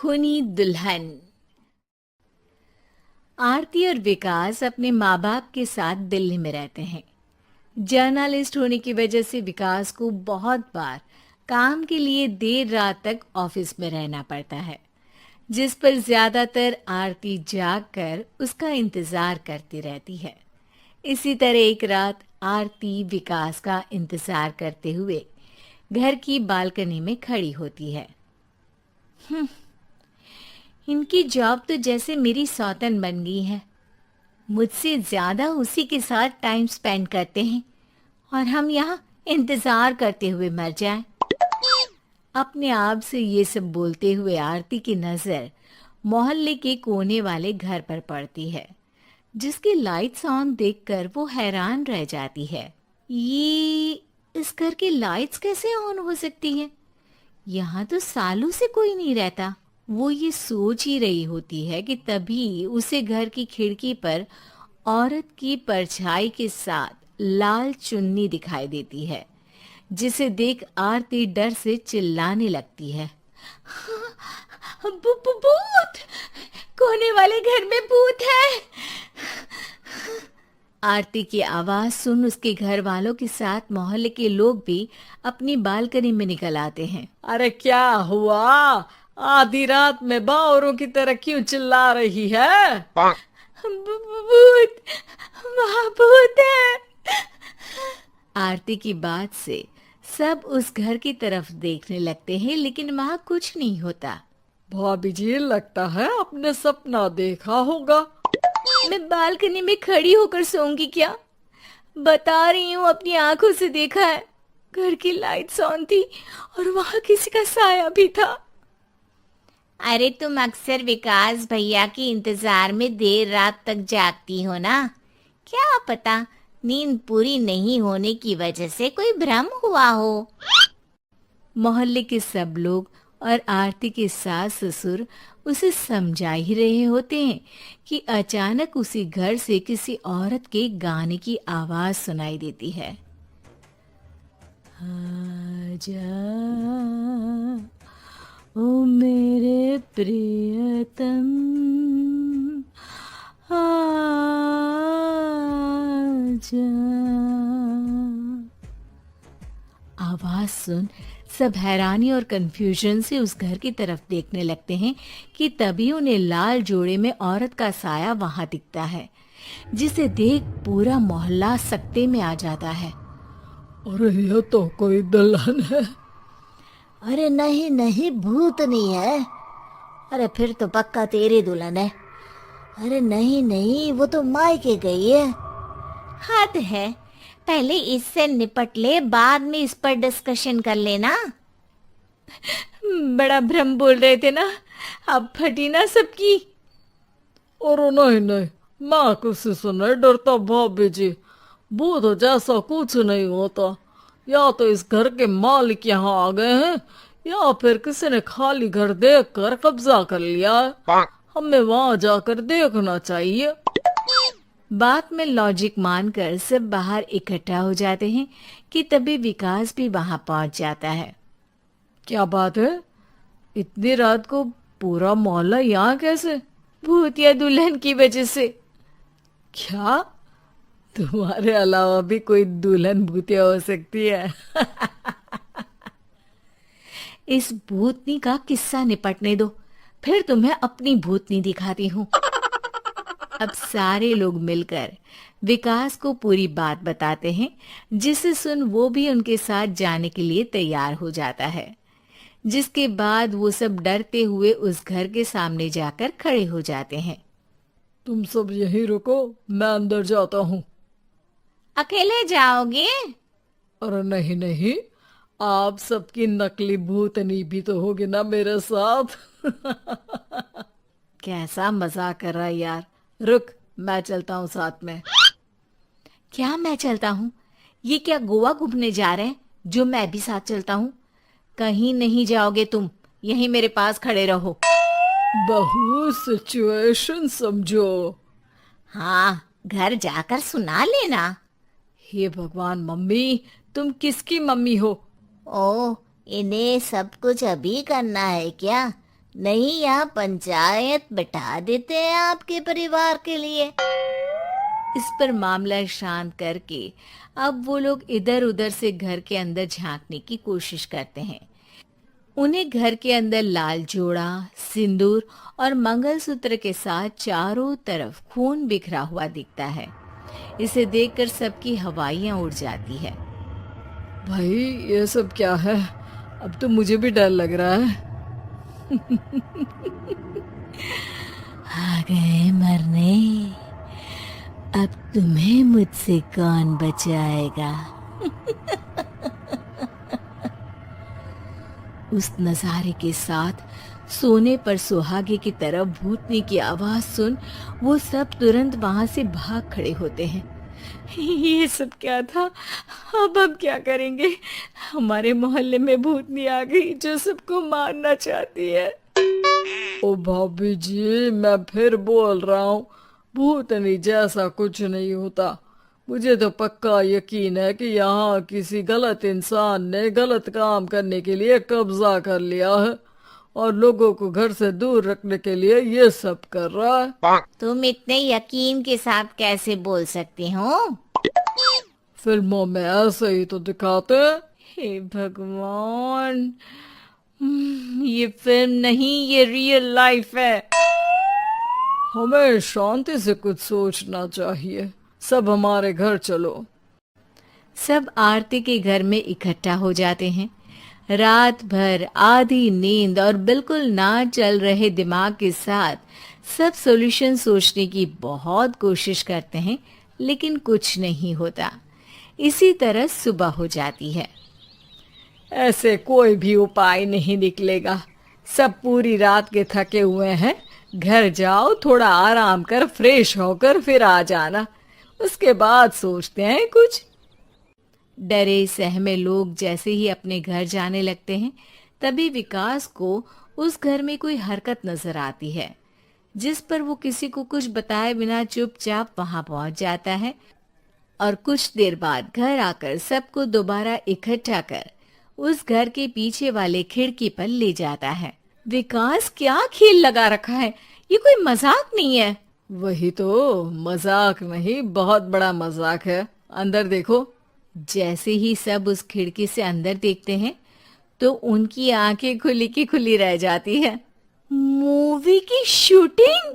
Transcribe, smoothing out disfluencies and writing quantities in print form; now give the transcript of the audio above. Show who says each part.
Speaker 1: खूनी दुल्हन। आरती और विकास अपने माँ बाप के साथ दिल्ली में रहते हैं। जर्नलिस्ट होने की वजह से विकास को बहुत बार काम के लिए देर रात तक ऑफिस में रहना पड़ता है, जिस पर ज्यादातर आरती जाग कर उसका इंतजार करती रहती है। इसी तरह एक रात आरती विकास का इंतजार करते हुए घर की बालकनी में खड़ी होती है। इनकी जॉब तो जैसे मेरी सौतन बन गई है। मुझसे ज्यादा उसी के साथ टाइम स्पेंड करते हैं और हम यहाँ इंतजार करते हुए मर जाएं। अपने आप से ये सब बोलते हुए आरती की नजर मोहल्ले के कोने वाले घर पर पड़ती है, जिसकी लाइट्स ऑन देखकर वो हैरान रह जाती है। ये इस घर की लाइट्स कैसे ऑन हो सकती हैं? यहाँ तो सालों से कोई नहीं रहता। वो ये सोच ही रही होती है कि तभी उसे घर की खिड़की पर औरत की परछाई के साथ लाल चुन्नी दिखाई देती है, जिसे देख आरती डर से चिल्लाने लगती है। भूत! कोने वाले घर में भूत है। आरती की आवाज सुन उसके घर वालों के साथ मोहल्ले के लोग भी अपनी बालकनी में निकल आते हैं।
Speaker 2: अरे क्या हुआ? आधी रात में बावरों की तरह क्यों चिल्ला रही है?
Speaker 1: भूत! वहाँ भूत है। आरती की बात से सब उस घर की तरफ देखने लगते हैं, लेकिन वहाँ कुछ नहीं होता।
Speaker 2: भाभी जी, लगता है आपने सपना देखा होगा।
Speaker 1: मैं बालकनी में खड़ी होकर सोऊंगी क्या? बता रही हूँ, अपनी आंखों से देखा है। घर की लाइट्स ऑन थी और वहाँ किसी का साया भी था। अरे तुम अक्सर विकास भैया के इंतजार में देर रात तक जागती हो ना? क्या पता नींद पूरी नहीं होने की वजह से कोई भ्रम हुआ हो। मोहल्ले के सब लोग और आरती के सास ससुर उसे समझा ही रहे होते हैं कि अचानक उसी घर से किसी औरत के गाने की आवाज सुनाई देती है। आजा ओ मेरे प्रियतम, आजा। आवाज सुन सब हैरानी और कंफ्यूजन से उस घर की तरफ देखने लगते हैं कि तभी उन्हें लाल जोड़े में औरत का साया वहां दिखता है, जिसे देख पूरा मोहल्ला सकते में आ जाता है।
Speaker 2: अरे ये तो कोई दुल्हन है।
Speaker 3: अरे नहीं नहीं, भूत नहीं है। अरे फिर तो पक्का तेरी दुल्हन है। अरे नहीं नहीं, वो तो मायके गई है।
Speaker 1: हद है, पहले इससे निपट ले, बाद में इस पर डिस्कशन कर लेना। बड़ा भ्रम बोल रहे थे ना, अब फटी ना सबकी।
Speaker 2: और नहीं नहीं, मैं किसी से नहीं डरता भाभी जी। भूत जैसा कुछ नहीं होता। या तो इस घर के मालिक यहाँ आ गए हैं, या फिर किसी ने खाली घर देखकर कब्जा कर लिया है। हमें वहां जाकर देखना चाहिए।
Speaker 1: बात में लॉजिक मानकर सब बाहर इकट्ठा हो जाते हैं कि तभी विकास भी वहां पहुंच जाता है।
Speaker 2: क्या बात है? इतनी रात को पूरा मोहल्ला यहाँ कैसे?
Speaker 1: भूत या दुल्हन की वजह से।
Speaker 2: क्या तुम्हारे अलावा भी कोई दुल्हन भूतिया हो सकती है?
Speaker 1: इस भूतनी का किस्सा निपटने दो, फिर तुम्हें अपनी भूतनी दिखाती हूँ। अब सारे लोग मिलकर विकास को पूरी बात बताते हैं, जिसे सुन वो भी उनके साथ जाने के लिए तैयार हो जाता है। जिसके बाद वो सब डरते हुए उस घर के सामने जाकर खड़े हो जाते हैं।
Speaker 2: तुम सब यहीं रुको, मैं अंदर जाता हूँ।
Speaker 1: अकेले जाओगे?
Speaker 2: अरे नहीं नहीं, आप सबकी नकली भूतनी भी तो होगी ना मेरे साथ। कैसा मजाक कर रहा है यार। रुक, मैं चलता हूँ साथ में।
Speaker 1: क्या मैं चलता हूँ? ये क्या गोवा घूमने जा रहे हैं जो मैं भी साथ चलता हूँ? कहीं नहीं जाओगे तुम, यहीं मेरे पास खड़े रहो।
Speaker 2: बहू सिचुएशन समझो।
Speaker 3: हाँ, घर जाकर सुना लेना।
Speaker 2: हे भगवान, मम्मी तुम किसकी मम्मी हो?
Speaker 3: ओ, इन्हें सब कुछ अभी करना है क्या? नहीं यहाँ पंचायत बैठा देते हैं आपके परिवार के लिए।
Speaker 1: इस पर मामला शांत करके अब वो लोग इधर उधर से घर के अंदर झांकने की कोशिश करते हैं। उन्हें घर के अंदर लाल जोड़ा, सिंदूर और मंगलसूत्र के साथ चारों तरफ खून बिखरा हुआ दिखता है। इसे देखकर सबकी हवाइयां उड़ जाती है।
Speaker 2: भाई ये सब क्या है? अब तो मुझे भी डर लग रहा है।
Speaker 3: आ गए मरने, अब तुम्हें मुझसे कौन बचाएगा?
Speaker 1: उस नजारे के साथ सोने पर सुहागे की तरफ भूतनी की आवाज सुन वो सब तुरंत वहां से भाग खड़े होते हैं। ये सब क्या था? अब हम क्या करेंगे? हमारे मोहल्ले में भूतनी आ गई जो सबको मारना चाहती है।
Speaker 2: ओ भाभी जी, मैं फिर बोल रहा हूँ, भूतनी जैसा कुछ नहीं होता। मुझे तो पक्का यकीन है कि यहाँ किसी गलत इंसान ने गलत काम करने के लिए कब्जा कर लिया है और लोगों को घर से दूर रखने के लिए ये सब कर रहा है।
Speaker 3: तुम इतने यकीन के साथ कैसे बोल सकती हो?
Speaker 2: फिल्मों में ऐसे ही तो दिखाते हैं।
Speaker 1: हे भगवान, ये फिल्म नहीं, ये रियल लाइफ है।
Speaker 2: हमें शांति से कुछ सोचना चाहिए। सब हमारे घर चलो।
Speaker 1: सब आरती के घर में इकट्ठा हो जाते हैं। रात भर आधी नींद और बिल्कुल ना चल रहे दिमाग के साथ सब सॉल्यूशन सोचने की बहुत कोशिश करते हैं, लेकिन कुछ नहीं होता। इसी तरह सुबह हो जाती है।
Speaker 2: ऐसे कोई भी उपाय नहीं निकलेगा। सब पूरी रात के थके हुए हैं। घर जाओ, थोड़ा आराम कर, फ्रेश होकर फिर आ जाना। उसके बाद सोचते हैं कुछ।
Speaker 1: डरे सहमे लोग जैसे ही अपने घर जाने लगते हैं, तभी विकास को उस घर में कोई हरकत नजर आती है, जिस पर वो किसी को कुछ बताए बिना चुपचाप वहां पहुंच जाता है और कुछ देर बाद घर आकर सबको दोबारा इकट्ठा कर उस घर के पीछे वाले खिड़की पर ले जाता है। विकास, क्या खेल लगा रखा है? ये कोई मजाक नहीं है।
Speaker 2: वही तो, मजाक नहीं, बहुत बड़ा मजाक है। अंदर देखो।
Speaker 1: जैसे ही सब उस खिड़की से अंदर देखते हैं तो उनकी आंखें खुली की खुली रह जाती है। मूवी की शूटिंग!